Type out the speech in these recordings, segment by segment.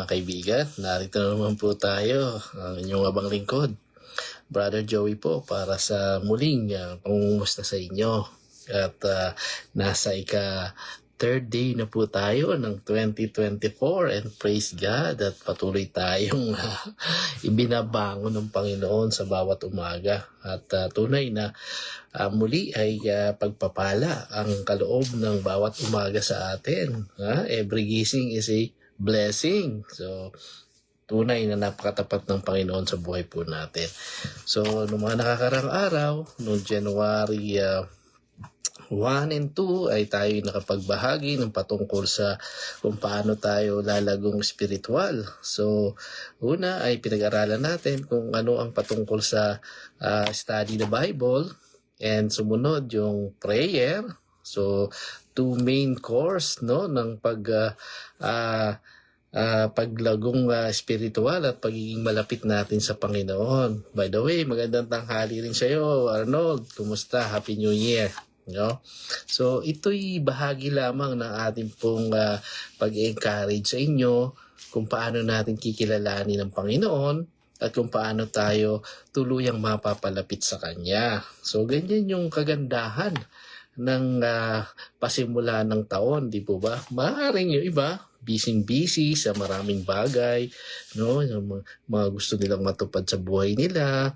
mga kaibigan, narito na naman po tayo, ang inyong abang lingkod, Brother Joey po, para sa muling pangumusta sa inyo. At nasa third day na po tayo ng 2024 and praise God at patuloy tayong ibinabangon ng Panginoon sa bawat umaga. At tunay na muli ay pagpapala ang kaloob ng bawat umaga sa atin. Every gising is a blessing. So, tunay na napakatapat ng Panginoon sa buhay po natin. So, noong mga nakakarang araw, noong January 1 and 2 ay tayo nakapagbahagi ng patungkol sa kung paano tayo lalagong spiritual. So, una ay pinag-aralan natin kung ano ang patungkol sa study the Bible, and sumunod yung prayer. So, two main course ng paglagong spiritual at pagiging malapit natin sa Panginoon. By the way, magandang tanghali rin sa iyo, Arnold. Kumusta? Happy New Year. So, ito'y bahagi lamang ng ating pong pag-encourage sa inyo kung paano natin kikilalanin ang Panginoon at kung paano tayo tuluyang mapapalapit sa Kanya. So, ganyan yung kagandahan ng pasimula ng taon, di po ba? Maaaring yung iba, busy sa maraming bagay, yung mga gusto nilang matupad sa buhay nila,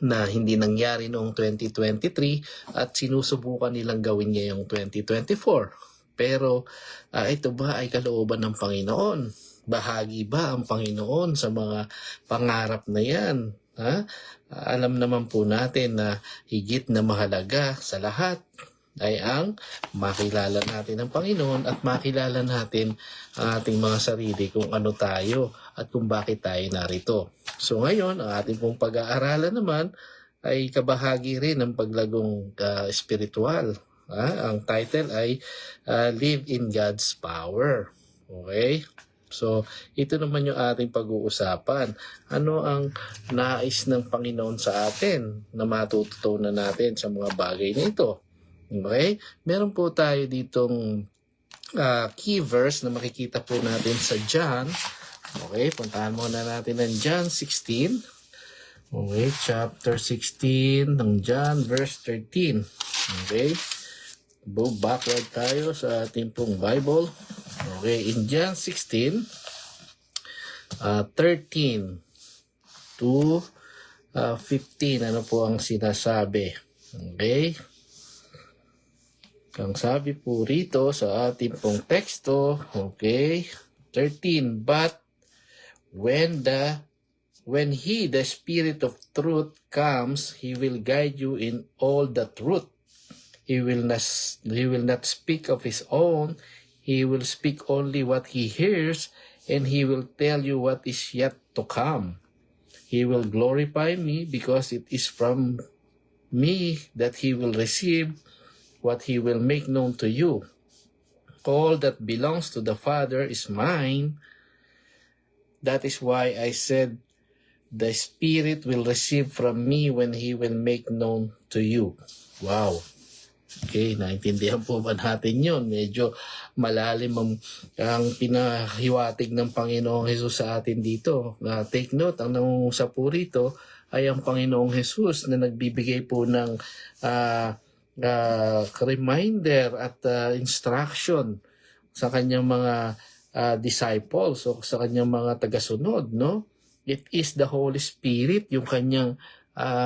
na hindi nangyari noong 2023 at sinusubukan nilang gawin ngayong 2024. Pero ito ba ay kalooban ng Panginoon? Bahagi ba ang Panginoon sa mga pangarap na yan? Alam naman po natin na higit na mahalaga sa lahat ay ang makilala natin ang Panginoon at makilala natin ang ating mga sarili kung ano tayo at kung bakit tayo narito. So ngayon, ang ating pong pag-aaralan naman ay kabahagi rin ng paglagong spiritual. Ang title ay Live in God's Power. Okay? So, ito naman yung ating pag-uusapan. Ano ang nais ng Panginoon sa atin na matututunan natin sa mga bagay na ito? Okay? Meron po tayo ditong key verse na makikita po natin sa John. Okay, puntahan muna natin ng John 16. Okay, chapter 16 ng John, verse 13. Okay, go backward tayo sa ating pong Bible. Okay, in John 16, 13 to 15, ano po ang sinasabi? Okay, ang sabi po rito sa ating pong teksto, okay, 13, but when he, the Spirit of truth, comes, he will guide you in all the truth. He will not speak of his own. He will speak only what he hears, and he will tell you what is yet to come. He will glorify me, because it is from me that he will receive what he will make known to you. All that belongs to the Father is mine. That is why I said, the Spirit will receive from me when He will make known to you. Wow. Okay, naintindihan po ba natin yun? Medyo malalim ang pinahiwatig ng Panginoong Hesus sa atin dito. Take note, ang nangungusap po rito ay ang Panginoong Hesus na nagbibigay po ng reminder at instruction sa kanyang mga disciples o sa kanyang mga tagasunod, no? It is the Holy Spirit yung kanyang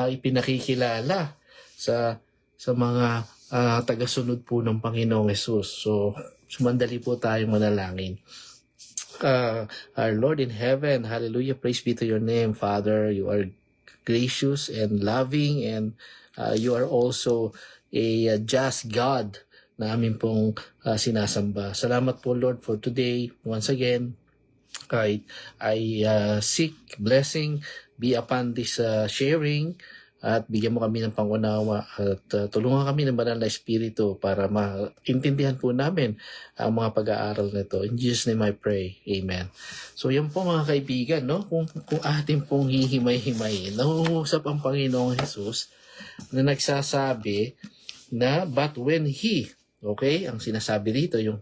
ipinakikilala sa mga tagasunod po ng Panginoong Hesus. So, sumandali po tayong manalangin. Our Lord in heaven, hallelujah, praise be to your name, Father. You are gracious and loving, and you are also a just God na amin pong sinasamba. Salamat po, Lord, for today. Once again, I seek blessing be upon this sharing, at bigyan mo kami ng pangunawa at tulungan kami ng banal na espiritu para maintindihan po namin ang mga pag-aaral nito. In Jesus' name I pray. Amen. So yan po mga kaibigan, no? Kung ating pong hihimay-himayin, nangungusap ang Panginoong Hesus na nagsasabi na but when He, okay, ang sinasabi rito yung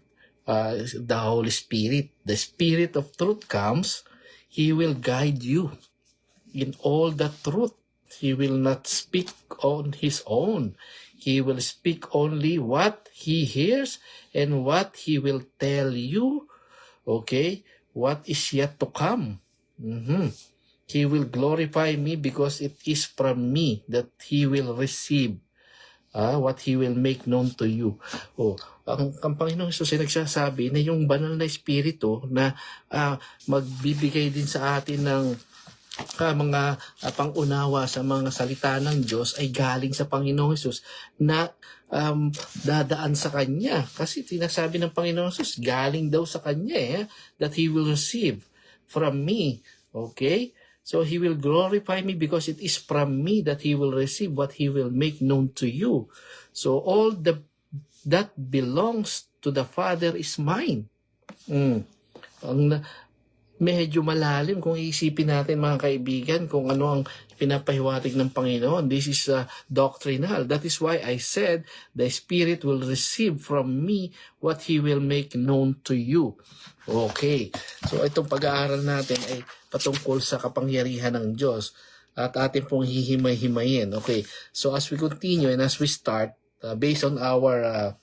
the Holy Spirit. The Spirit of truth comes, He will guide you in all the truth. He will not speak on His own. He will speak only what He hears and what He will tell you. Okay? What is yet to come. He will glorify me because it is from me that He will receive what He will make known to you. Ang Panginoong Jesus ay nagsasabi na yung banal na Espiritu na magbibigay din sa atin ng mga pangunawa sa mga salita ng Diyos ay galing sa Panginoong Jesus na dadaan sa Kanya. Kasi tinasabi ng Panginoong Jesus, galing daw sa Kanya that He will receive from me. Okay? So He will glorify me because it is from me that He will receive what He will make known to you. So all that belongs to the Father is mine. Medyo malalim kung iisipin natin mga kaibigan kung ano ang pinapahiwatig ng Panginoon. This is doctrinal. That is why I said the Spirit will receive from me what He will make known to you. Okay. So itong pag-aaral natin ay patungkol sa kapangyarihan ng Diyos at atin pong hihimay-himayin. Okay. So as we continue and as we start, based on our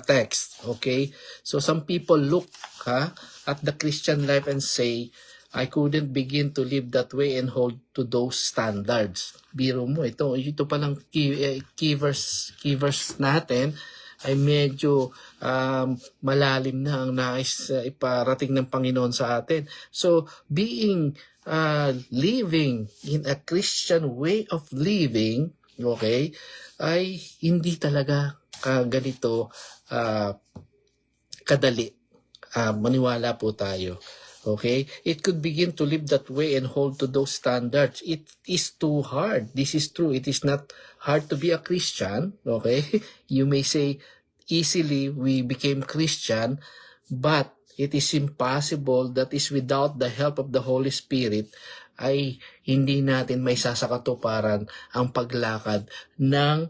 text, okay? So some people look at the Christian life and say, I couldn't begin to live that way and hold to those standards. Biro mo, ito palang key verse natin ay medyo malalim na ang nais iparating ng Panginoon sa atin. So, living in a Christian way of living, okay, ay hindi talaga ganito kadali. Maniwala po tayo. Okay? It could begin to live that way and hold to those standards. It is too hard. This is true. It is not hard to be a Christian. Okay? You may say, easily we became Christian, but it is impossible that is without the help of the Holy Spirit ay hindi natin may sasakatuparan ang paglakad ng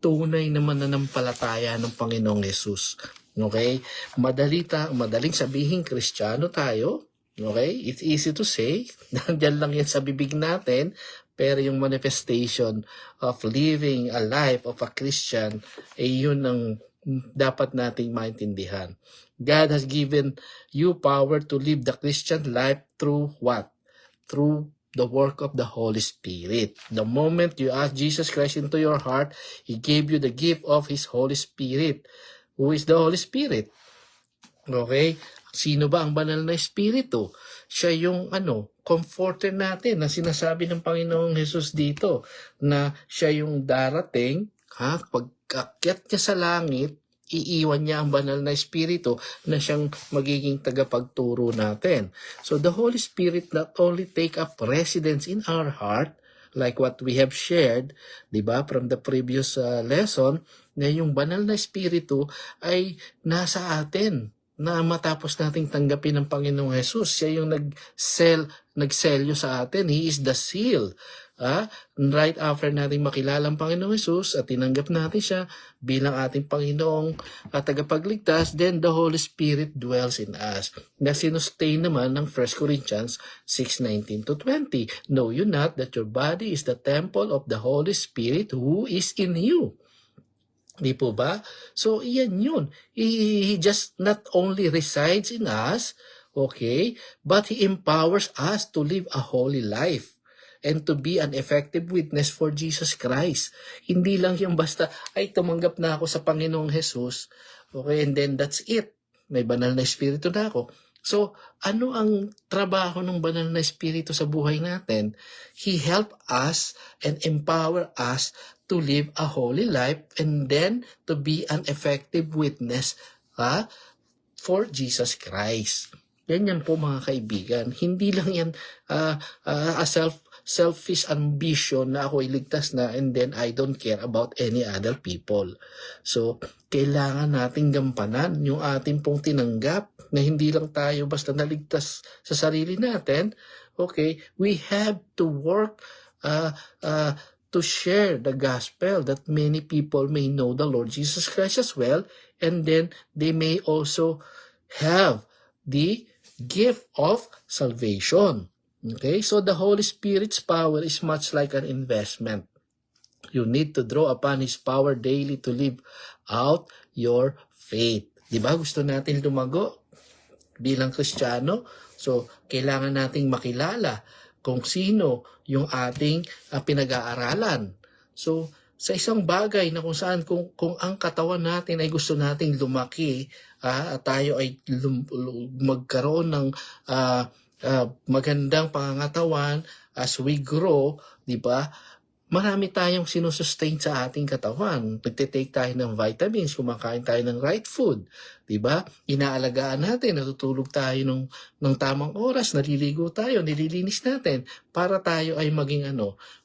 tunay na mananampalataya ng Panginoong Yesus. Okay? Madaling sabihin Kristiyano tayo. Okay? It's easy to say. Nandiyan lang yan sa bibig natin. Pero yung manifestation of living a life of a Christian, yun ang dapat nating maintindihan. God has given you power to live the Christian life through what? Through the work of the Holy Spirit. The moment you ask Jesus Christ into your heart, He gave you the gift of His Holy Spirit. Who is the Holy Spirit? Okay? Sino ba ang banal na Espiritu? Siya yung comforter natin na sinasabi ng Panginoong Jesus dito na siya yung darating, pag-akyat niya sa langit, iiwan niya ang banal na Espiritu na siyang magiging tagapagturo natin. So the Holy Spirit not only take up residence in our heart, like what we have shared, di ba, from the previous lesson, na yung banal na Espiritu ay nasa atin na matapos nating tanggapin ng Panginoong Jesus. Siya yung nagselyo sa atin. He is the seal. Right after nating makilala ang Panginoong Jesus at tinanggap natin siya bilang ating Panginoong tagapagligtas, then the Holy Spirit dwells in us. Na sinustain naman ng 1 Corinthians 6:19-20. Know you not that your body is the temple of the Holy Spirit who is in you? Di po ba? So, iyan yun. He just not only resides in us, okay, but He empowers us to live a holy life and to be an effective witness for Jesus Christ. Hindi lang yung basta, ay, tumanggap na ako sa Panginoong Jesus, okay, and then that's it. May banal na Espiritu na ako. So, ano ang trabaho ng banal na Espiritu sa buhay natin? He help us and empower us to live a holy life and then to be an effective witness for Jesus Christ. Yan po mga kaibigan. Hindi lang yan a selfish ambition na ako iligtas na and then I don't care about any other people. So, kailangan nating gampanan yung ating pong tinanggap na hindi lang tayo basta naligtas sa sarili natin. Okay, we have to work to share the gospel that many people may know the Lord Jesus Christ as well, and then they may also have the gift of salvation. Okay, so the Holy Spirit's power is much like an investment. You need to draw upon His power daily to live out your faith. Diba? Gusto natin lumago bilang Kristiyano. So, kailangan nating makilala kung sino yung ating pinag-aaralan. So, sa isang bagay na kung saan kung ang katawan natin ay gusto nating lumaki, at tayo ay magkaroon ng magandang pangangatawan as we grow, di ba? Marami tayong sinusustain sa ating katawan. Nagtitake tayo ng vitamins, kumakain tayo ng right food, di ba? Inaalagaan natin, natutulog tayo ng tamang oras, naliligo tayo, nililinis natin para tayo ay maging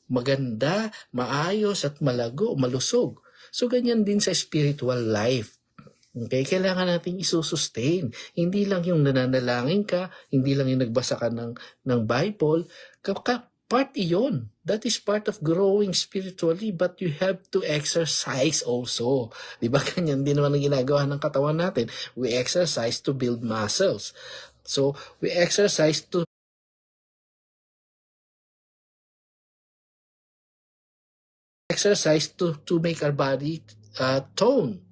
maganda, maayos at malago, malusog. So ganyan din sa spiritual life. Okay, kailangan natin isusustain. Hindi lang yung nananalangin ka, hindi lang yung nagbasa ka ng Bible, part iyon. That is part of growing spiritually, but you have to exercise also. Di ba? Ganyan din naman ang ginagawa ng katawan natin. We exercise to build muscles. So, we exercise to make our body tone.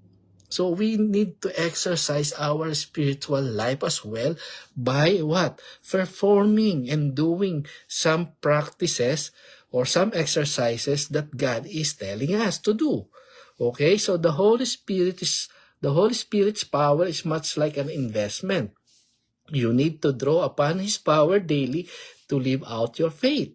So we need to exercise our spiritual life as well by what? Performing and doing some practices or some exercises that God is telling us to do. Okay? So the Holy Spirit's power is much like an investment. You need to draw upon His power daily to live out your faith.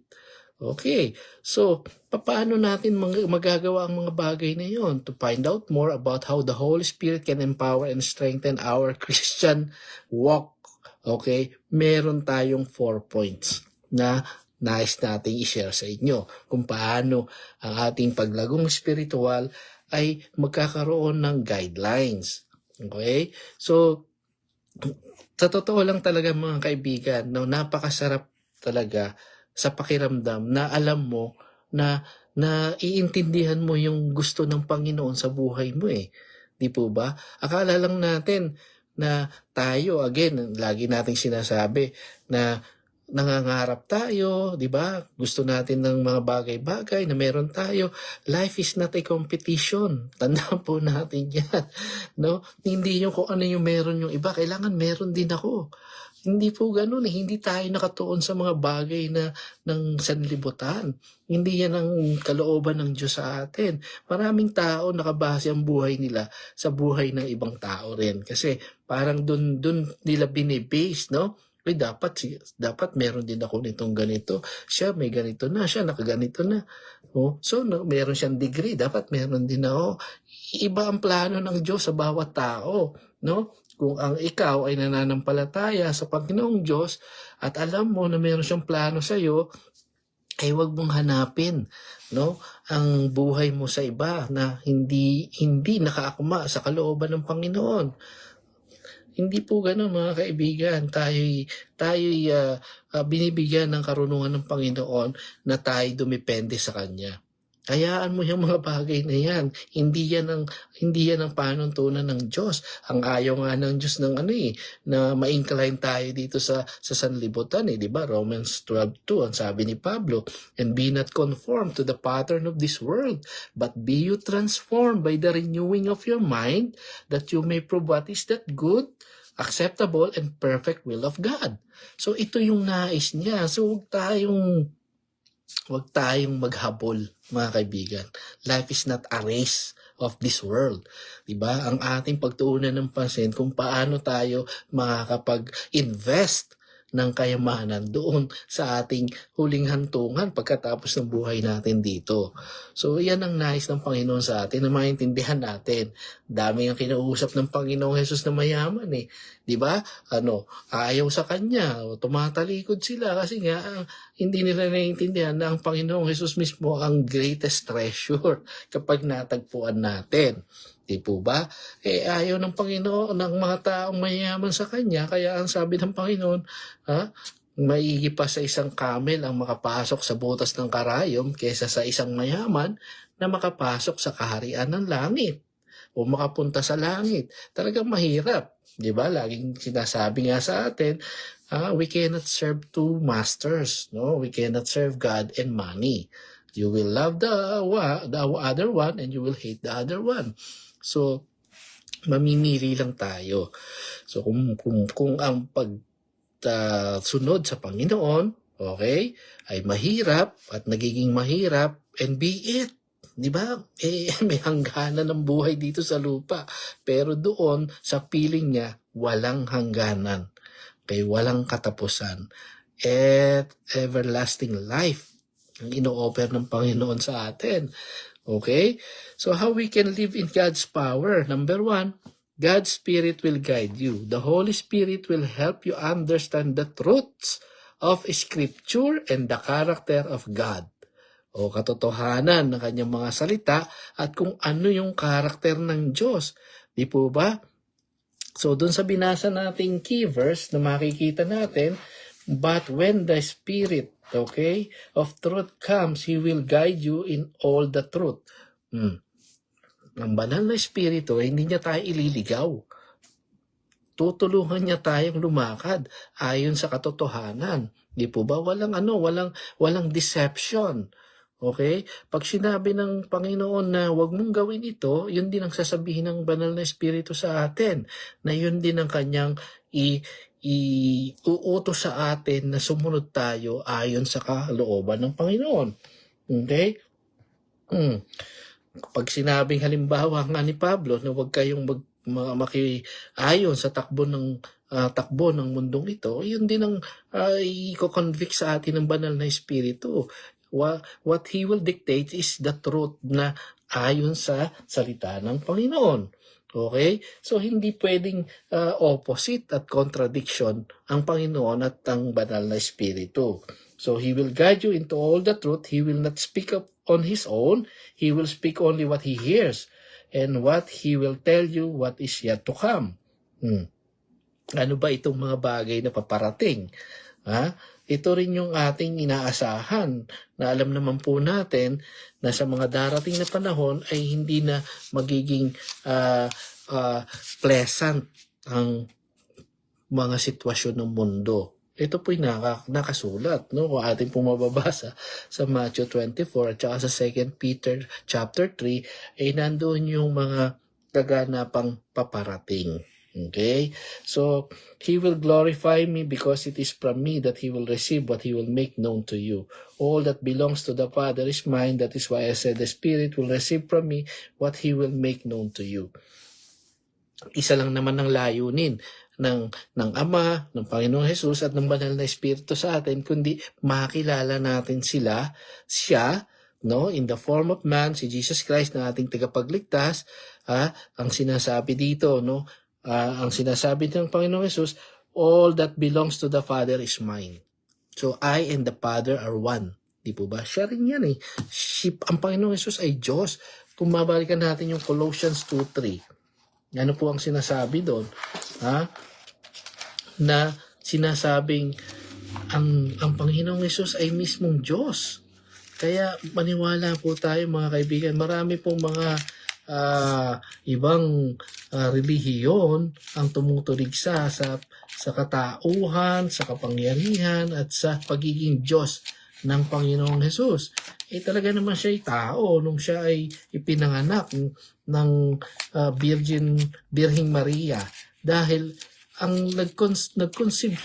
Okay, so paano natin magagawa ang mga bagay na yon? To find out more about how the Holy Spirit can empower and strengthen our Christian walk, okay, meron tayong 4 points na nais nating i-share sa inyo kung paano ang ating paglagong spiritual ay magkakaroon ng guidelines. Okay, so sa totoo lang talaga mga kaibigan, napakasarap talaga sa pakiramdam na alam mo na iintindihan mo yung gusto ng Panginoon sa buhay mo eh. Di po ba? Akala lang natin na tayo, again, lagi nating sinasabi na nangangarap tayo, di ba? Gusto natin ng mga bagay-bagay na meron tayo. Life is not a competition. Tandaan po natin yan. No? Hindi yung kung ano yung meron yung iba. Kailangan meron din ako. Hindi po ganun eh. Hindi tayo nakatuon sa mga bagay ng sanlibutan. Hindi yan ang kalooban ng Diyos sa atin. Maraming tao nakabase ang buhay nila sa buhay ng ibang tao rin. Kasi parang dun nila binibase, no? Ay, dapat meron din ako nitong ganito. Siya may ganito na, siya nakaganito na. Oh, so meron siyang degree, dapat meron din ako. Iba ang plano ng Diyos sa bawat tao, no? Kung ang ikaw ay nananampalataya sa Panginoong Diyos at alam mo na meron siyang plano sa iyo, ay huwag mong hanapin, no, ang buhay mo sa iba na hindi nakaakma sa kalooban ng Panginoon. Hindi po ganoon mga kaibigan. Tayo'y binibigyan ng karunungan ng Panginoon na tayo dumepende sa Kanya. Hayaan mo yung mga bagay na yan. Hindi yan ang panuntunan ng Diyos. Ang ayaw nga ng Diyos na ma-incline tayo dito sa sanlibutan di ba? Romans 12:2 ang sabi ni Pablo, and be not conformed to the pattern of this world, but be you transformed by the renewing of your mind, that you may prove what is that good, acceptable, and perfect will of God. So ito yung nais niya. So huwag tayong maghabol, mga kaibigan. Life is not a race of this world. Diba? Ang ating pagtuunan ng pansin kung paano tayo makakapag-invest ng kayamanan doon sa ating huling hantungan pagkatapos ng buhay natin dito. So, yan ang nais ng Panginoon sa atin na maintindihan natin. Dami ang kinausap ng Panginoong Jesus na mayaman eh. Di ba? Ayaw sa Kanya. Tumatalikod sila kasi nga hindi nila naiintindihan na ang Panginoong Jesus mismo ang greatest treasure kapag natagpuan natin. Di po ba? Ayaw ng Panginoon ng mga taong mayaman sa Kanya. Kaya ang sabi ng Panginoon, Maigi pa sa isang camel ang makapasok sa butas ng karayom kaysa sa isang mayaman na makapasok sa kaharian ng langit o makapunta sa langit. Talagang mahirap. Di ba? Laging sinasabi nga sa atin, we cannot serve two masters. No? We cannot serve God and money. You will love the other one and you will hate the other one. So, mamimili lang tayo. So, kung ang sunod sa Panginoon, okay, ay mahirap at nagiging mahirap, and be it. Di ba? May hangganan ng buhay dito sa lupa. Pero doon, sa piling niya, walang hangganan. Okay, walang katapusan. At everlasting life ang ino-offer ng Panginoon sa atin. Okay? So how we can live in God's power? Number 1, God's Spirit will guide you. The Holy Spirit will help you understand the truths of Scripture and the character of God. O katotohanan ng kanyang mga salita at kung ano yung karakter ng Diyos. Di po ba? So, dun sa binasa nating key verse na makikita natin, but when the Spirit, okay, of truth comes, He will guide you in all the truth. Ang banal na Espiritu, hindi niya tayo ililigaw. Tutulungan niya tayong lumakad ayon sa katotohanan. Di po ba? Walang deception. Okay? Pag sinabi ng Panginoon na huwag mong gawin ito, yun din ang sasabihin ng banal na Espiritu sa atin. Na yun din ang kanyang uutos sa atin na sumunod tayo ayon sa kalooban ng Panginoon. Okay? Pag sinabing halimbawa nga ni Pablo na huwag kayong makiayon sa takbo ng mundong ito, yun din ang i-convict sa atin ng banal na Espiritu. What He will dictate is the truth na ayon sa salita ng Panginoon. Okay? So, hindi pwedeng opposite at contradiction ang Panginoon at ang banal na Espiritu. So, He will guide you into all the truth. He will not speak up on His own. He will speak only what He hears. And what He will tell you what is yet to come. Ano ba itong mga bagay na paparating? Ito rin yung ating inaasahan na alam naman po natin na sa mga darating na panahon ay hindi na magiging pleasant ang mga sitwasyon ng mundo. Ito po'y nakasulat, no? Kung ating pumababasa sa Matthew 24 at saka sa 2 Peter chapter 3, ay nandoon yung mga kaganapang paparating. Okay? So, He will glorify me because it is from me that He will receive what He will make known to you. All that belongs to the Father is mine. That is why I said the Spirit will receive from me what He will make known to you. Isa lang naman ang layunin ng Ama, ng Panginoong Hesus at ng Banal na Espiritu sa atin, kundi makilala natin siya, no, in the form of man, si Jesus Christ na ating tagapagligtas. Ang sinasabi dito, no, ang sinasabi ng Panginoong Hesus, all that belongs to the Father is mine. So I and the Father are one. Di po ba? Siya rin yan eh. Ang Panginoong Hesus ay Diyos. Kung mabalikan natin yung Colossians 2:3, ano po ang sinasabi doon? Na sinasabing ang Panginoong Hesus ay mismong Diyos. Kaya maniwala po tayo mga kaibigan. Marami pong mga ibang relihiyon ang tumutuligsa sa katauhan, sa kapangyarihan at sa pagiging Diyos ng Panginoong Hesus. Talaga naman siya ay tao nung siya ay ipinanganak ng Birhing Maria, dahil ang nag-conceive,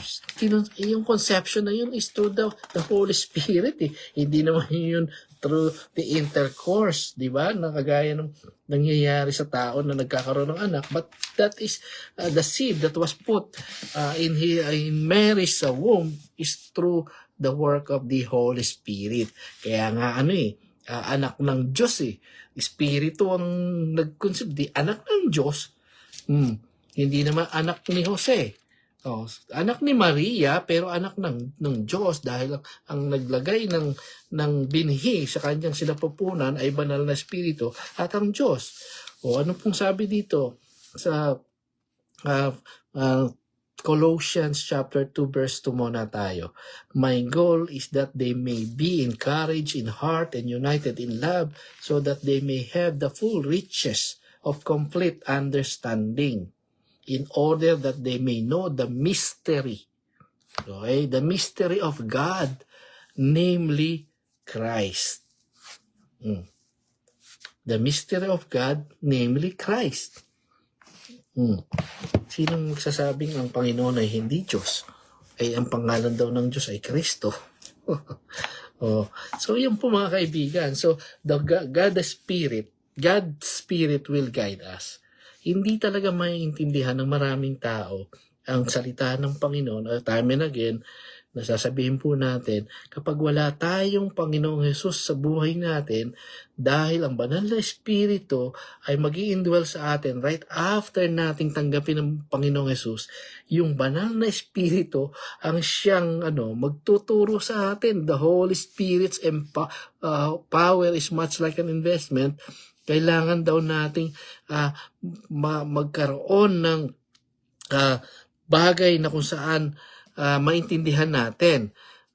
yung conception na yun is through the Holy Spirit Hindi naman yun through the intercourse, di ba? Nakagaya ng nangyayari sa tao na nagkakaroon ng anak. But that is the seed that was put in Mary's womb is through the work of the Holy Spirit. Kaya nga anak ng Diyos Espiritu ang nag-conceive, di anak ng Diyos. Hindi naman anak ni Jose. Anak ni Maria, pero anak ng Diyos, dahil ang naglagay ng binhi sa kanyang sinapupunan ay banal na Espiritu at ang Diyos. Ano pong sabi dito sa Colossians chapter 2 verse 2 muna tayo. My goal is that they may be encouraged in heart and united in love, so that they may have the full riches of complete understanding, in order that they may know the mystery. Okay? The mystery of God, namely Christ. The mystery of God, namely Christ. Sinong magsasabing ang Panginoon ay hindi Diyos? Ay ang pangalan daw ng Diyos ay Kristo. So yun po mga kaibigan. So God's Spirit will guide us. Hindi talaga maiintindihan ng maraming tao ang salita ng Panginoon. Time and again, nasasabihin po natin, kapag wala tayong Panginoong Hesus sa buhay natin, dahil ang banal na Espiritu ay mag-i-indwell sa atin right after nating tanggapin ng Panginoong Hesus, yung banal na Espiritu ang siyang magtuturo sa atin. The Holy Spirit's power is much like an investment. Kailangan daw nating magkaroon ng bagay na kung saan maintindihan natin.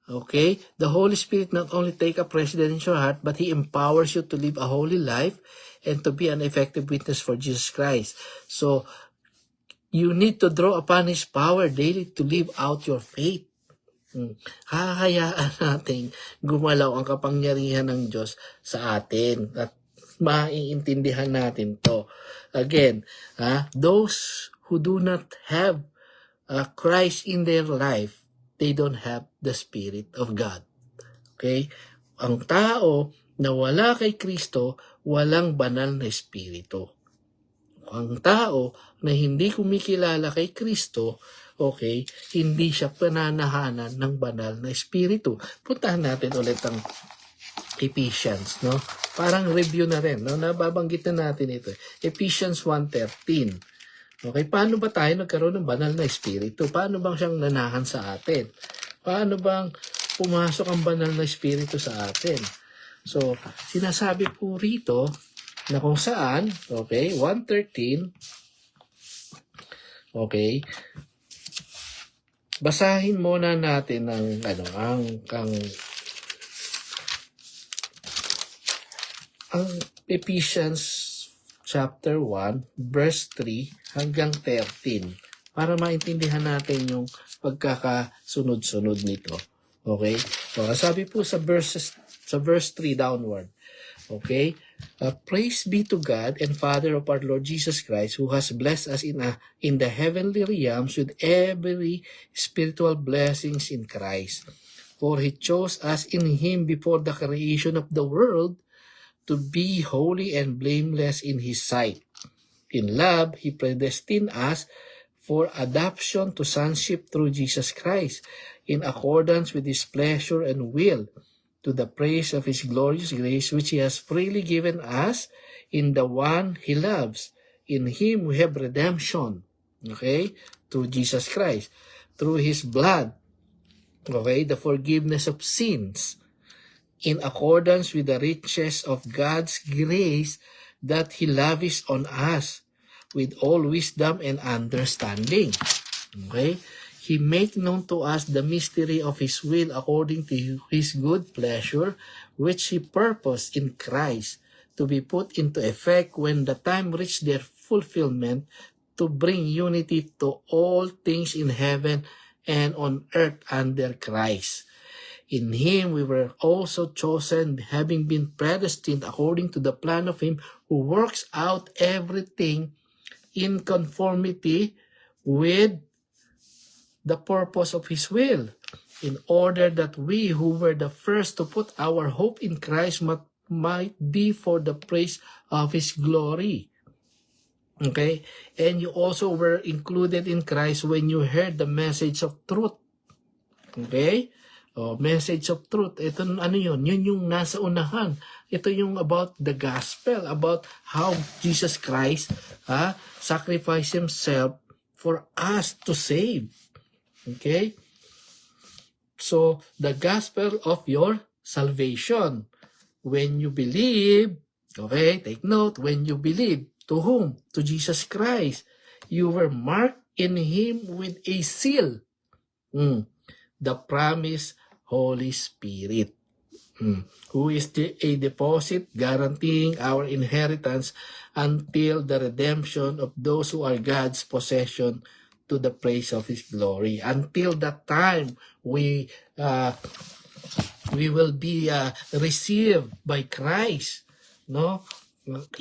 Okay? The Holy Spirit not only take up residence in your heart, but He empowers you to live a holy life and to be an effective witness for Jesus Christ. So, you need to draw upon His power daily to live out your faith. Hahayaan natin gumalaw ang kapangyarihan ng Diyos sa atin at maiintindihan natin to. Again, those who do not have Christ in their life, they don't have the Spirit of God. Okay? Ang tao na wala kay Kristo, walang banal na Espiritu. Ang tao na hindi kumikilala kay Kristo, okay, hindi siya pananahanan ng banal na Espiritu. Puntahan natin ulit ang Ephesians, no? Parang review na rin, no? Nababanggit na natin ito. Ephesians 1:13. Okay, paano ba tayo nagkaroon ng banal na Espiritu? Paano bang siyang nanahan sa atin? Paano bang pumasok ang banal na Espiritu sa atin? So, sinasabi po rito na kung saan, okay, 1:13, okay, basahin muna natin ang Ephesians chapter 1, verse 3 hanggang 13 para maintindihan natin yung pagkakasunod-sunod nito. Okay? So, sabi po sa verse 3 downward. Okay? Praise be to God and Father of our Lord Jesus Christ, who has blessed us in the heavenly realms with every spiritual blessings in Christ. For He chose us in Him before the creation of the world to be holy and blameless in His sight. In love, He predestined us for adoption to sonship through Jesus Christ, in accordance with His pleasure and will, to the praise of His glorious grace, which He has freely given us in the one He loves. In Him we have redemption, okay, through Jesus Christ, through His blood, okay, the forgiveness of sins, in accordance with the riches of God's grace that He lavished on us with all wisdom and understanding. Okay? He made known to us the mystery of His will according to His good pleasure, which He purposed in Christ to be put into effect when the time reached their fulfillment, to bring unity to all things in heaven and on earth under Christ. In Him we were also chosen, having been predestined according to the plan of Him who works out everything in conformity with the purpose of His will, in order that we who were the first to put our hope in Christ might be for the praise of His glory. Okay? And you also were included in Christ when you heard the message of truth. Okay? Message of truth. Ito yun? Yun yung nasa unahan. Ito yung about the gospel, about how Jesus Christ sacrificed Himself for us to save. Okay? So, the gospel of your salvation. When you believe, okay, take note, when you believe, to whom? To Jesus Christ. You were marked in Him with a seal. The promised Holy Spirit. Who is a deposit guaranteeing our inheritance until the redemption of those who are God's possession to the praise of His glory. Until that time, we will be received by Christ. No?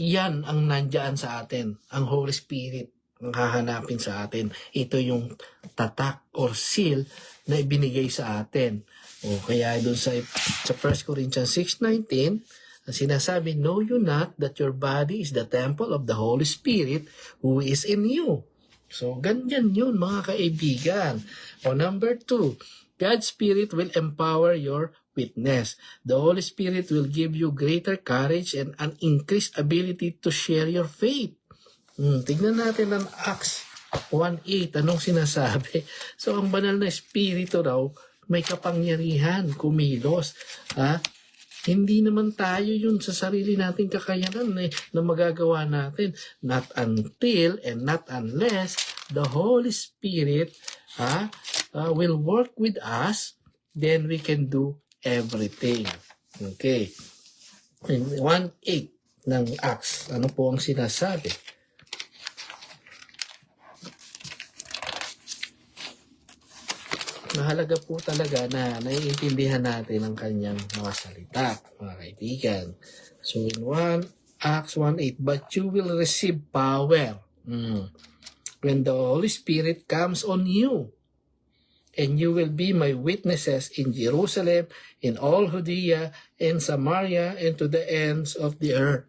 Yan ang nandyan sa atin, ang Holy Spirit ang hahanapin sa atin. Ito yung tatak or seal na ibinigay sa atin. O kaya doon sa 1 Corinthians 6:19, sinasabi, know you not that your body is the temple of the Holy Spirit who is in you. So, ganyan yun mga kaibigan. O number 2, God's Spirit will empower your witness. The Holy Spirit will give you greater courage and an increased ability to share your faith. Tignan natin ang Acts 1:8. Anong sinasabi? So, ang banal na Espiritu raw, may kapangyarihan, kumilos. Hindi naman tayo yun sa sarili nating kakayanan na magagawa natin. Not until and not unless the Holy Spirit will work with us, then we can do everything. Okay. In 1:8 ng Acts, ano po ang sinasabi? Mahalaga po talaga na naiintindihan natin ang kanyang mga salita, mga kaibigan. So in Acts 1:8, but you will receive power when the Holy Spirit comes on you, and you will be my witnesses in Jerusalem, in all Judea, and Samaria, and to the ends of the earth.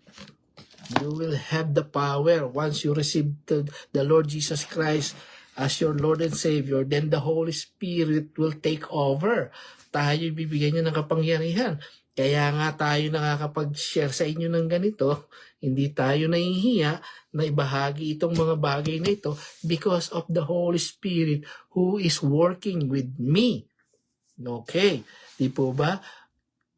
You will have the power once you receive the Lord Jesus Christ as your Lord and Savior, then the Holy Spirit will take over. Tayo bibigyan niya ng kapangyarihan. Kaya nga tayo nakakapag-share sa inyo ng ganito, hindi tayo nahihiya na ibahagi itong mga bagay na ito because of the Holy Spirit who is working with me. Okay, di po ba?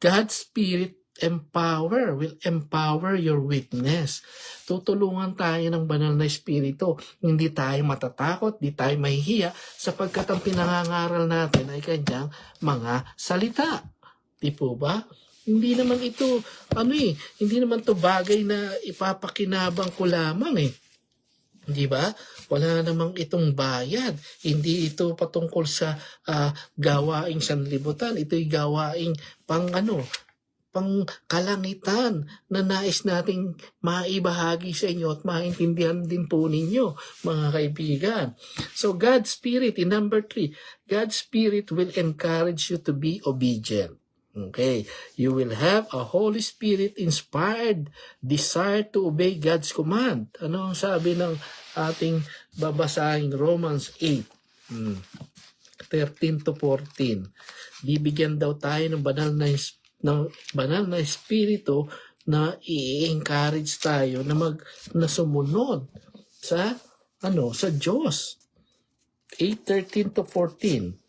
God's Spirit will empower your witness. Tutulungan tayo ng banal na Espiritu. Hindi tayo matatakot, hindi tayo mahihiya sapagkat ang pinangangaral natin ay kanyang mga salita. Di po ba? Hindi naman ito, hindi naman to bagay na ipapakinabang ko lamang Di ba? Wala namang itong bayad. Hindi ito patungkol sa gawaing sanlibutan. Ito'y gawaing pang kalangitan na nais nating maibahagi sa inyo at maintindihan din po ninyo, mga kaibigan. So God's Spirit, in number 3, God's Spirit will encourage you to be obedient. Okay, you will have a Holy Spirit inspired desire to obey God's command. Ano ang sabi ng ating babasahing Romans 8, 13 to 14? Bibigyan daw tayo ng banal na Espiritu na i-encourage tayo na sumunod sa Diyos. 8:13 to 14.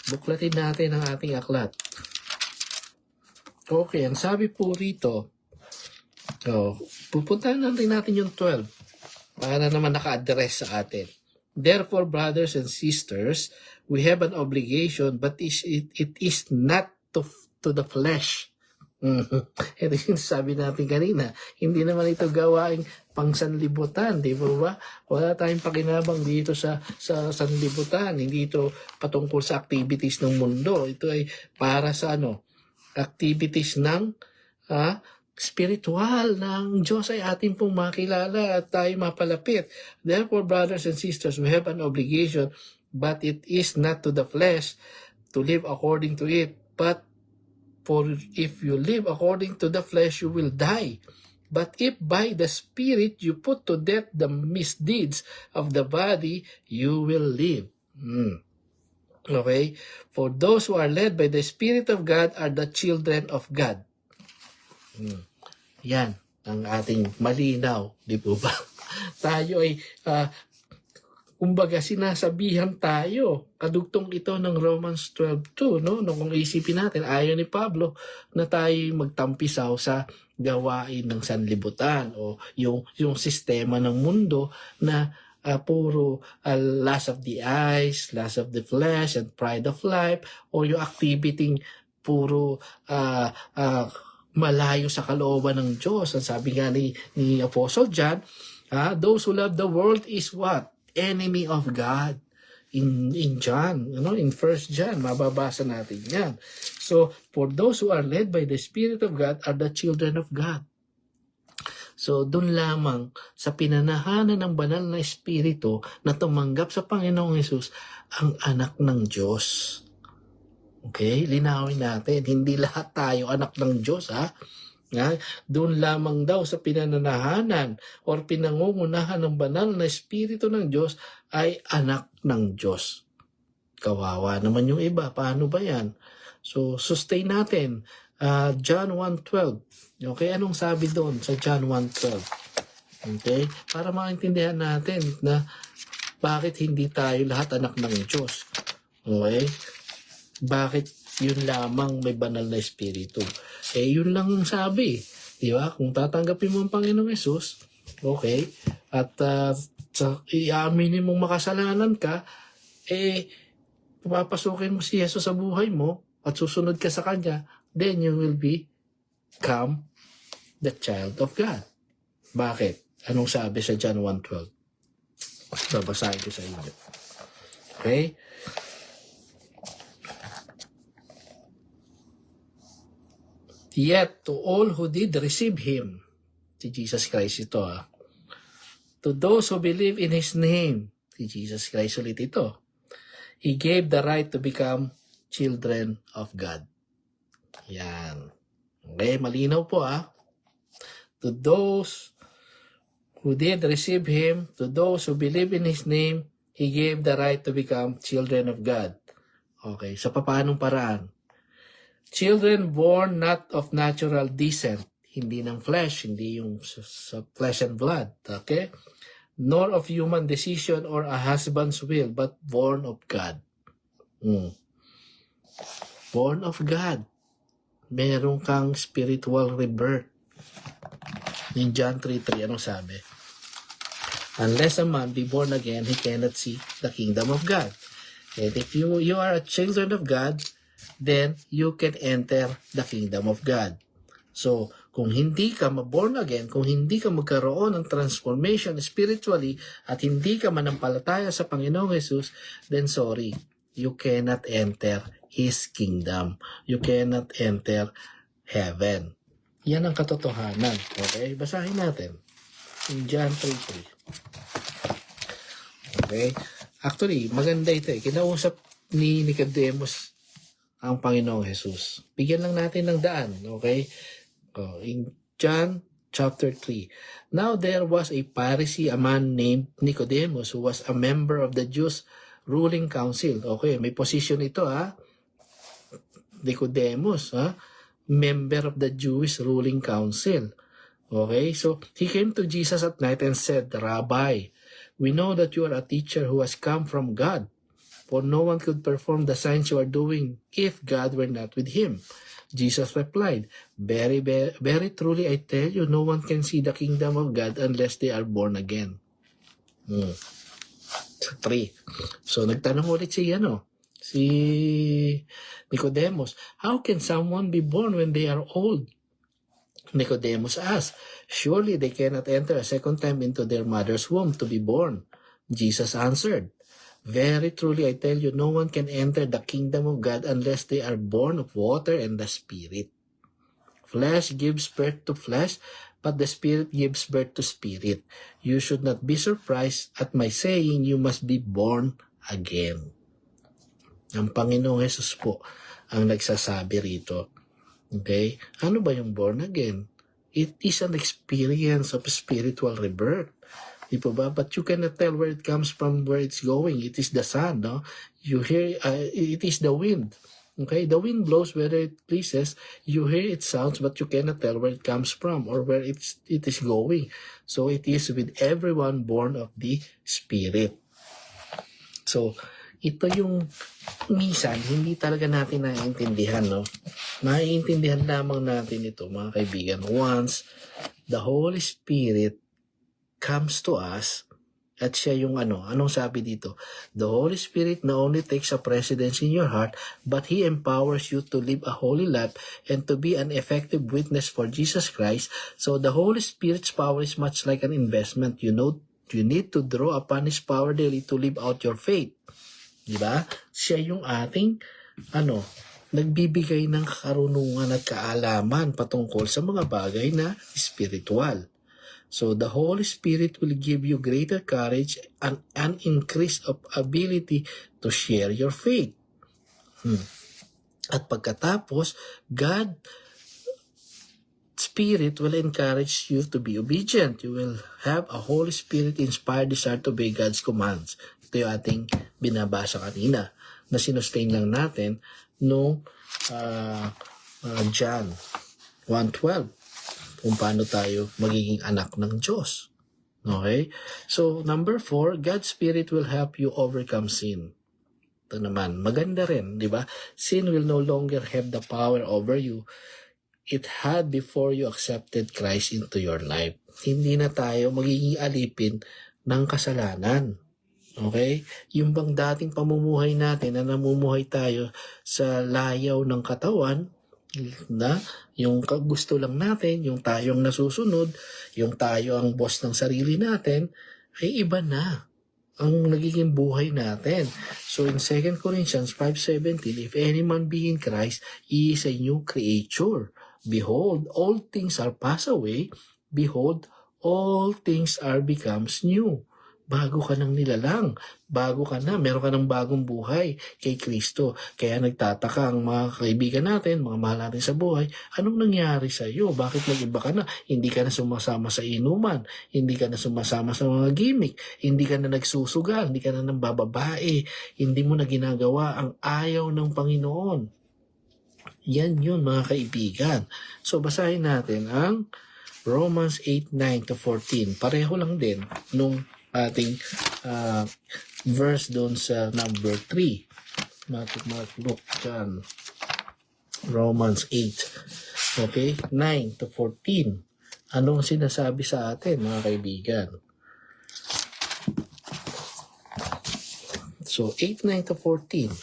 Buklatin natin ang ating aklat. Okay, ang sabi po rito, pupuntahan natin yung 12 para naman naka-address sa atin. Therefore, brothers and sisters, we have an obligation, but it is not to the flesh. Ito yung sabi natin kanina. Hindi naman ito gawaing pangsanlibutan, di ba? Wala tayong pakinabang dito sa sanlibutan. Hindi ito patungkol sa activities ng mundo. Ito ay para sa activities ng spiritual ng Diyos ay ating pong makilala at tayo mapalapit. Therefore, brothers and sisters, we have an obligation, but it is not to the flesh to live according to it. But for if you live according to the flesh, you will die. But if by the Spirit you put to death the misdeeds of the body, you will live. Okay? For those who are led by the Spirit of God are the children of God. Yan ang ating malinaw, di po ba? Tayo ay kumbaga sinasabihan tayo. Kadugtong ito ng Romans 12:2, no? No, kung isipin natin, ayaw ni Pablo na tayo magtampisaw sa gawain ng sanlibutan o yung sistema ng mundo na puro lust of the eyes, lust of the flesh, and pride of life, o yung activity puro malayo sa kalooban ng Diyos. Ang sabi nga ni Apostle John, those who love the world is what? Enemy of God. In John, in 1 John, mababasa natin yan. So, for those who are led by the Spirit of God are the children of God. So, dun lamang sa pinanahanan ng banal na Espiritu na tumanggap sa Panginoong Hesus ang anak ng Diyos. Okay? Linawin natin. Hindi lahat tayo anak ng Diyos, ha? Doon lamang daw sa pinananahanan o pinangungunahan ng banal na Espiritu ng Diyos ay anak ng Diyos. Kawawa naman yung iba. Paano ba yan? So, sustain natin. John 1:12. Okay, anong sabi doon sa John 1:12? Okay? Para maintindihan natin na bakit hindi tayo lahat anak ng Diyos. Okay? Bakit yun lamang may banal na Espiritu? Yun lang ang sabi. Di ba? Kung tatanggapin mo ang Panginoong Hesus, okay, at iaminin mong makasalanan ka, papapasukin mo si Hesus sa buhay mo at susunod ka sa Kanya, then you will become the child of God. Bakit? Anong sabi sa John 1:12? Babasahin ko sa inyo. Okay? Yet, to all who did receive Him, si Jesus Christ ito, to those who believe in His name, si Jesus Christ ulit ito, He gave the right to become children of God. Yan. Okay, malinaw po To those who did receive Him, to those who believe in His name, He gave the right to become children of God. Okay, sa paanong paraan? Children born not of natural descent, hindi ng flesh, hindi yung sa flesh and blood, okay? Nor of human decision or a husband's will, but born of God. Born of God. Meron kang spiritual rebirth. In John 3:3, anong sabi? Unless a man be born again, he cannot see the kingdom of God. And if you are a children of God, then you can enter the kingdom of God. So, kung hindi ka ma-born again, kung hindi ka magkaroon ng transformation spiritually, at hindi ka manampalataya sa Panginoong Hesus, then sorry, you cannot enter His kingdom. You cannot enter heaven. Yan ang katotohanan. Okay? Basahin natin. In John 3:3. Okay? Actually, maganda ito. Kinausap ni Nicodemus ang Panginoong Hesus. Bigyan lang natin ng daan, okay? In John chapter 3. Now there was a Pharisee, a man named Nicodemus, who was a member of the Jews ruling council. Okay, may position ito, Nicodemus, member of the Jewish ruling council. Okay, so he came to Jesus at night and said, Rabbi, we know that you are a teacher who has come from God. For no one could perform the signs you are doing if God were not with him. Jesus replied, very, very, very truly I tell you, no one can see the kingdom of God unless they are born again. 3. So nagtanong ulit si Nicodemus, how can someone be born when they are old? Nicodemus asked, surely they cannot enter a second time into their mother's womb to be born. Jesus answered, very truly, I tell you, no one can enter the kingdom of God unless they are born of water and the Spirit. Flesh gives birth to flesh, but the Spirit gives birth to spirit. You should not be surprised at my saying you must be born again. Ang Panginoong Hesus po ang nagsasabi rito. Okay? Ano ba yung born again? It is an experience of spiritual rebirth. Di po ba? But you cannot tell where it comes from, where it's going. It is the sun, no? You hear, it is the wind. Okay? The wind blows whether it pleases. You hear its sounds, but you cannot tell where it comes from or where it is going. So it is with everyone born of the Spirit. So, ito yung minsan, hindi talaga natin naiintindihan, no? Naiintindihan lamang natin ito, mga kaibigan, once the Holy Spirit comes to us, at siya yung anong sabi dito? The Holy Spirit not only takes a precedence in your heart, but He empowers you to live a holy life and to be an effective witness for Jesus Christ. So the Holy Spirit's power is much like an investment. You need to draw upon His power daily to live out your faith. Diba? Siya yung ating, nagbibigay ng karunungan at kaalaman patungkol sa mga bagay na spiritual. So the Holy Spirit will give you greater courage and an increase of ability to share your faith. At pagkatapos, God Spirit will encourage you to be obedient. You will have a Holy Spirit-inspired desire to obey God's commands. Ito yung ating binabasa kanina na sinustain lang natin no John 1:12. Kung paano tayo magiging anak ng Diyos. Okay? So, number 4, God's Spirit will help you overcome sin. Ito naman, maganda rin, di ba? Sin will no longer have the power over you it had before you accepted Christ into your life. Hindi na tayo magiging alipin ng kasalanan. Okay? Yung bang dating pamumuhay natin na namumuhay tayo sa layaw ng katawan, na yung gusto lang natin, yung tayong nasusunod, yung tayo ang boss ng sarili natin, ay iba na ang nagiging buhay natin. So in 2 Corinthians 5:17, if any man be in Christ, he is a new creature. Behold, all things are passed away. Behold, all things are becomes new. Bago ka nang nilalang. Bago ka na. Meron ka ng bagong buhay kay Kristo. Kaya nagtataka ang mga kaibigan natin, mga mahal natin sa buhay, anong nangyari sa iyo? Bakit nag-iba ka na? Hindi ka na sumasama sa inuman. Hindi ka na sumasama sa mga gimmick. Hindi ka na nagsusugal. Hindi ka na nambababae. Hindi mo na ginagawa ang ayaw ng Panginoon. Yan yun, mga kaibigan. So, basahin natin ang Romans 8:9-14. Pareho lang din nung ating verse doon sa number 3. Mark, Luke, John, Romans 8. Okay? 9-14. Anong sinasabi sa atin, mga kaibigan? So, 8:9-14.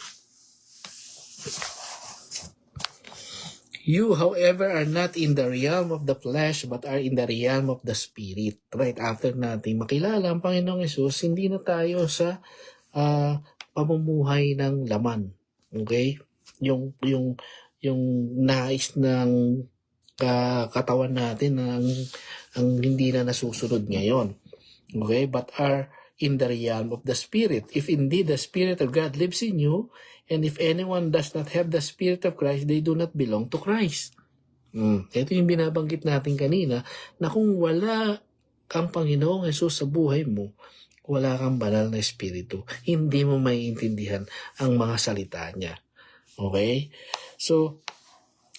You, however, are not in the realm of the flesh, but are in the realm of the Spirit. Right after natin makilala ang Panginoong Hesus, hindi na tayo sa pamumuhay ng laman. Okay? Yung nais ng katawan natin ang hindi na nasusunod ngayon. Okay? But are in the realm of the Spirit. If indeed the Spirit of God lives in you, and if anyone does not have the Spirit of Christ, they do not belong to Christ. Ito yung binabanggit natin kanina, na kung wala kang Panginoong Hesus sa buhay mo, wala kang banal na Espiritu. Hindi mo maiintindihan ang mga salita niya. Okay? So,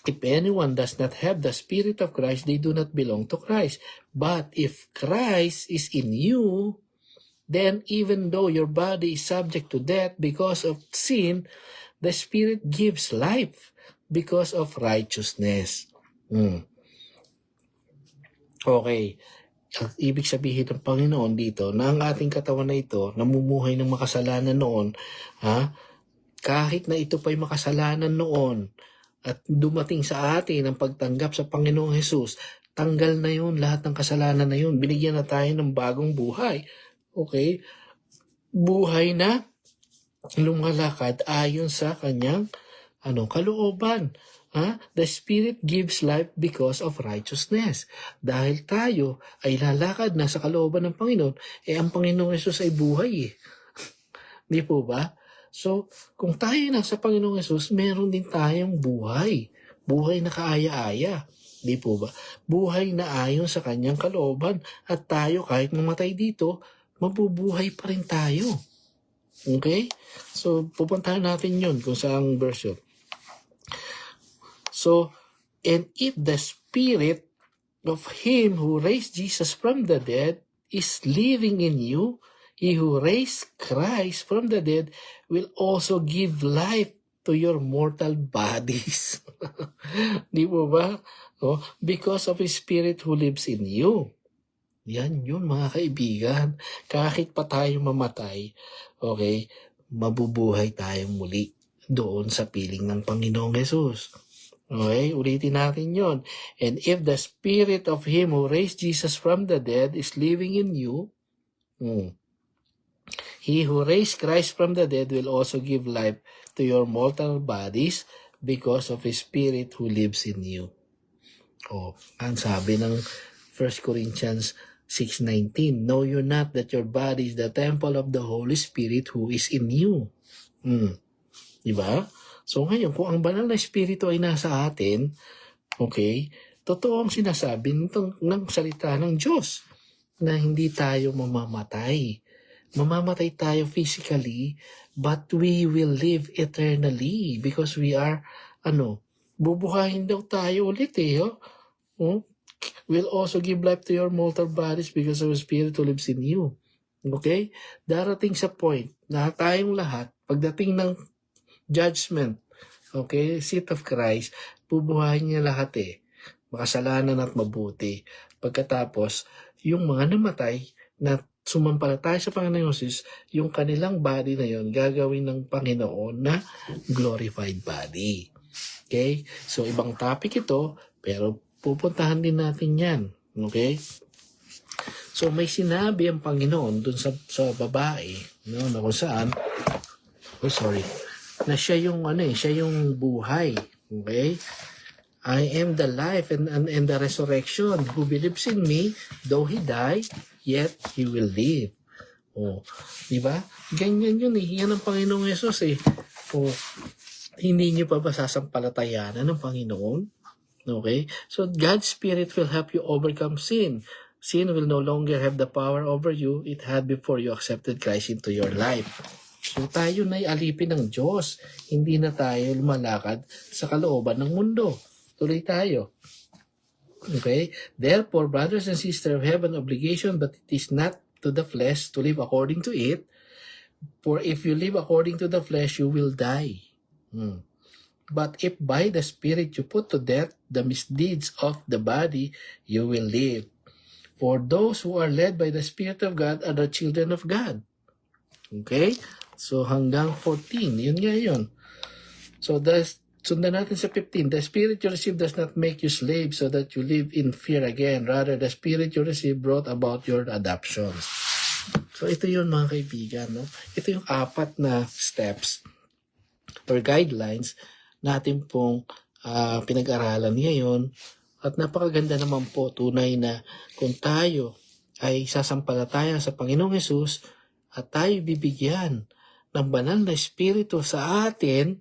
if anyone does not have the Spirit of Christ, they do not belong to Christ. But if Christ is in you, then even though your body is subject to death because of sin, the Spirit gives life because of righteousness. Okay. Ibig sabihin ng Panginoon dito na ang ating katawan na ito, namumuhay ng makasalanan noon, kahit na ito pa'y makasalanan noon, at dumating sa atin ang pagtanggap sa Panginoong Hesus, tanggal na yun, lahat ng kasalanan na yun, binigyan na tayo ng bagong buhay. Okay? Buhay na lumalakad ayon sa kanyang kalooban. The Spirit gives life because of righteousness. Dahil tayo ay lalakad na sa kalooban ng Panginoon, ang Panginoong Hesus ay buhay . Di po ba? So, kung tayo nasa Panginoong Hesus, meron din tayong buhay. Buhay na kaaya-aya. Di po ba? Buhay na ayon sa kanyang kalooban. At tayo, kahit mamatay dito, mabubuhay pa rin tayo. Okay? So, pupuntahan natin yun kung saang verse yun. So, and if the Spirit of Him who raised Jesus from the dead is living in you, He who raised Christ from the dead will also give life to your mortal bodies. Di mo ba? Oh, because of His Spirit who lives in you. Yan yun mga kaibigan. Kahit pa tayo mamatay, okay, mabubuhay tayong muli doon sa piling ng Panginoong Jesus. Okay, ulitin natin yon. And if the Spirit of Him who raised Jesus from the dead is living in you, He who raised Christ from the dead will also give life to your mortal bodies because of His Spirit who lives in you. Oh, ang sabi ng 1 Corinthians 6:19, know you not that your body is the temple of the Holy Spirit who is in you. Diba? So ngayon, kung ang banal na Espiritu ay nasa atin, okay, totoo ang sinasabi ng salita ng Diyos na hindi tayo mamamatay. Mamamatay tayo physically, but we will live eternally because we are, bubuhayin daw tayo ulit will also give life to your mortal bodies because of the Spirit who lives in you. Okay? Darating sa point na tayong lahat, pagdating ng judgment, okay, seat of Christ, bubuhayin niya lahat makasalanan at mabuti. Pagkatapos, yung mga namatay na sumampalataya sa Panginoon Jesus, yung kanilang body na yon gagawin ng Panginoon na glorified body. Okay? So, ibang topic ito, pero pupuntahan din natin yan. Okay? So, may sinabi ang Panginoon dun sa babae, na kung saan, na siya yung, siya yung buhay. Okay? I am the life and the resurrection. Who believes in me, though he die, yet he will live. Oh, di ba? Ganyan yun Yan ang Panginoong Yesus Oh, hindi niyo pa ba sasampalatayanan ng Panginoon? Okay? So, God's Spirit will help you overcome sin. Sin will no longer have the power over you it had before you accepted Christ into your life. So, tayo na'y alipin ng Diyos. Hindi na tayo lumalakad sa kalooban ng mundo. Tuloy tayo. Okay? Therefore, brothers and sisters, have an obligation, but it is not to the flesh to live according to it. For if you live according to the flesh, you will die. But if by the Spirit you put to death the misdeeds of the body, you will live. For those who are led by the Spirit of God are the children of God. Okay? So hanggang 14, yun nga yun. So sundan natin sa 15. The Spirit you receive does not make you slave so that you live in fear again. Rather, the Spirit you receive brought about your adoptions. So ito yun mga kaibigan. Ito yung 4 na steps or guidelines natin pong pinag-aralan ngayon. At napakaganda naman po, tunay na kung tayo ay sasampalataya sa Panginoong Hesus at tayo bibigyan ng banal na Espiritu sa atin,